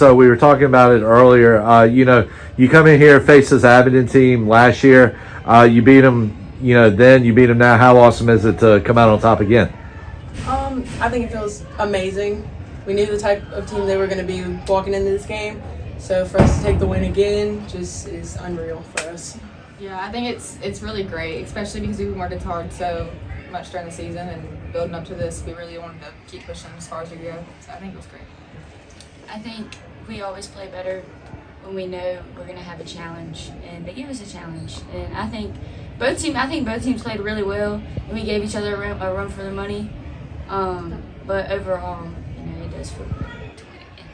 So we were talking about it earlier. You come in here, face this Abingdon team last year. You beat them, then you beat them now. How awesome is it to come out on top again? I think it feels amazing. We knew the type of team they were going to be walking into this game. So for us to take the win again just is unreal for us. Yeah, I think it's really great, especially because we've been working hard so much during the season and building up to this. We really wanted to keep pushing as far as we go. So I think it was great. I think we always play better when we know we're going to have a challenge, and they gave us a challenge. And I think both teams played really well, and we gave each other a run for the money. But overall, it does feel good to win again.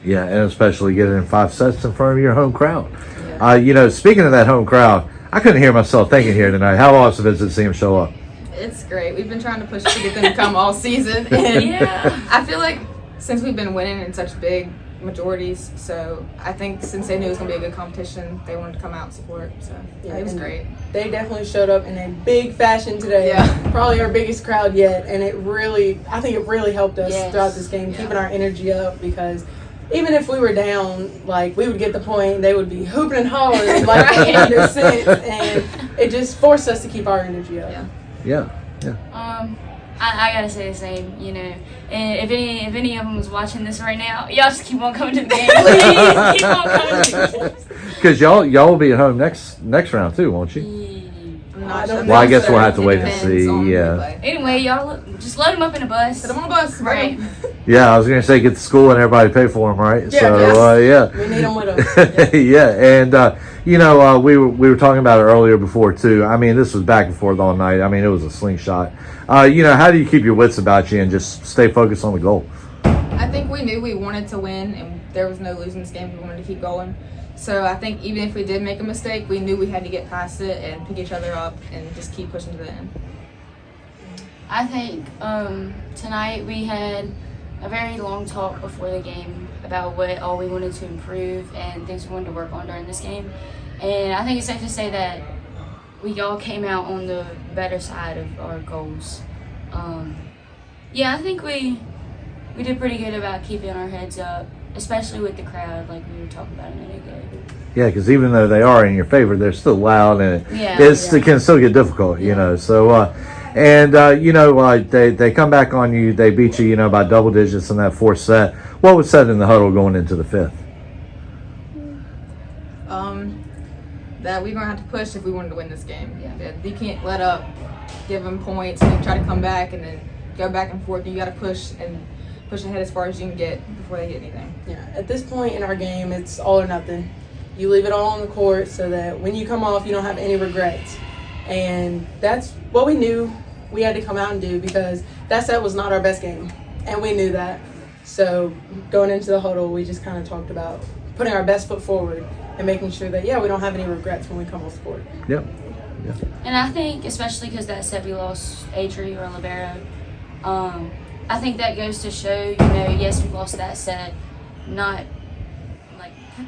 Yeah, and especially getting in 5 sets in front of your home crowd. Yeah. Speaking of that home crowd, I couldn't hear myself thinking here tonight. How awesome is it to see them show up? It's great. We've been trying to push to get them to come all season, and Yeah. I feel like since we've been winning in such big majorities, so I think since they knew it was going to be a good competition, they wanted to come out and support. So Yeah, it was great. They definitely showed up in a big fashion today. Yeah. Probably our biggest crowd yet, and I think it really helped us Yes. throughout this game, Yeah. keeping our energy up, because even if we were down, we would get the point, they would be hooping and hollering Right. in their sense, and it just forced us to keep our energy up. Yeah. Yeah. I gotta say the same, And if any of them was watching this right now, y'all just keep on coming to the game. Please keep on coming to the games. Because y'all will be at home next round too, won't you? I'm not Well, sure. Well, I guess we'll have to It wait and depends see, on who yeah. we play. Anyway, y'all just load them up in a bus. Put them on a bus. Right. Yeah, I was gonna say get to school and everybody pay for them, right? Yeah, So yes. We need them with us. yeah, and we were talking about it earlier before too. I mean, this was back and forth all night. I mean, it was a slingshot. How do you keep your wits about you and just stay focused on the goal? I think we knew we wanted to win, and there was no losing this game. We wanted to keep going. So I think even if we did make a mistake, we knew we had to get past it and pick each other up and just keep pushing to the end. I think tonight we had a very long talk before the game about what all we wanted to improve and things we wanted to work on during this game. And I think it's safe to say that we all came out on the better side of our goals. I think we did pretty good about keeping our heads up, especially with the crowd, like we were talking about a minute ago. Yeah, because even though they are in your favor, they're still loud and it can still get difficult, So, they come back on you. They beat you, by double digits in that 4th set. What was said in the huddle going into the 5th? That we're going to have to push if we wanted to win this game. Yeah. That you can't let up, give them points, and then try to come back and then go back and forth. You got to push ahead as far as you can get before they get anything. Yeah, at this point in our game, it's all or nothing. You leave it all on the court so that when you come off, you don't have any regrets. And that's what we knew we had to come out and do, because that set was not our best game, and we knew that. So going into the huddle, we just kind of talked about putting our best foot forward and making sure that, we don't have any regrets when we come off the court. Yep. Yeah. And I think, especially because that set we lost Adri or Libero, I think that goes to show, yes, we lost that set, not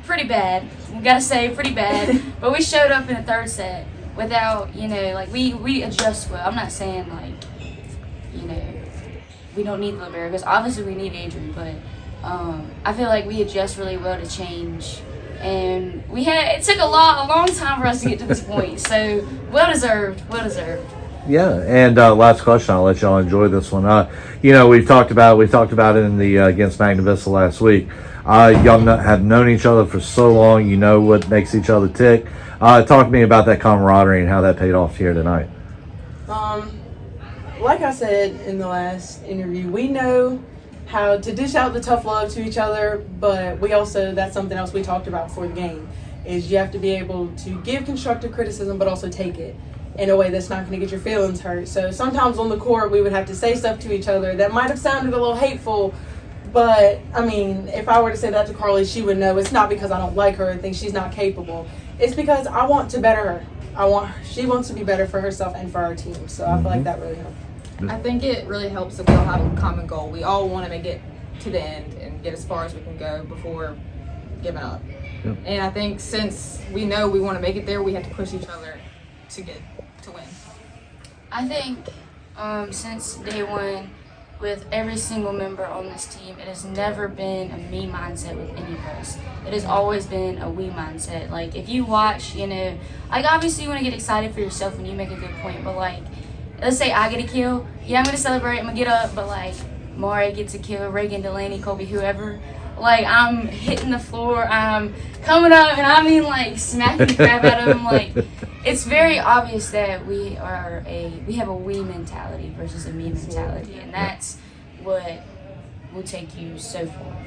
pretty bad. We gotta say pretty bad, but we showed up in the 3rd set without, we adjust well. I'm not saying we don't need the Libero, because obviously we need Adri, but I feel like we adjust really well to change. And it took a long time for us to get to this point. So well deserved. Yeah, and last question, I'll let y'all enjoy this one. We talked about it in the against Magna Vista last week. Y'all have known each other for so long. You know what makes each other tick. Talk to me about that camaraderie and how that paid off here tonight. Like I said in the last interview, we know how to dish out the tough love to each other, but that's something else we talked about before the game, is you have to be able to give constructive criticism but also take it in a way that's not going to get your feelings hurt. So sometimes on the court we would have to say stuff to each other that might have sounded a little hateful, but if I were to say that to Carleigh, she would know it's not because I don't like her and think she's not capable. It's because I want to better her. She wants to be better for herself and for our team. So I feel like that really helped. I think it really helps that we all have a common goal. We all want to make it to the end and get as far as we can go before giving up. Yep. And I think since we know we want to make it there, we have to push each other to win. I think since day one, with every single member on this team, it has never been a me mindset with any of us. It has always been a we mindset. Like, if you watch, you know, like, obviously you want to get excited for yourself when you make a good point, but, like, let's say I get a kill. Yeah, I'm going to celebrate. I'm going to get up, but, like, Maury gets a kill, Reagan, Delaney, Kobe, whoever. Like, I'm hitting the floor, I'm coming up, and I mean, like, smacking the crap out of them. Like, it's very obvious that we have a we mentality versus a me mentality, and that's what will take you so far.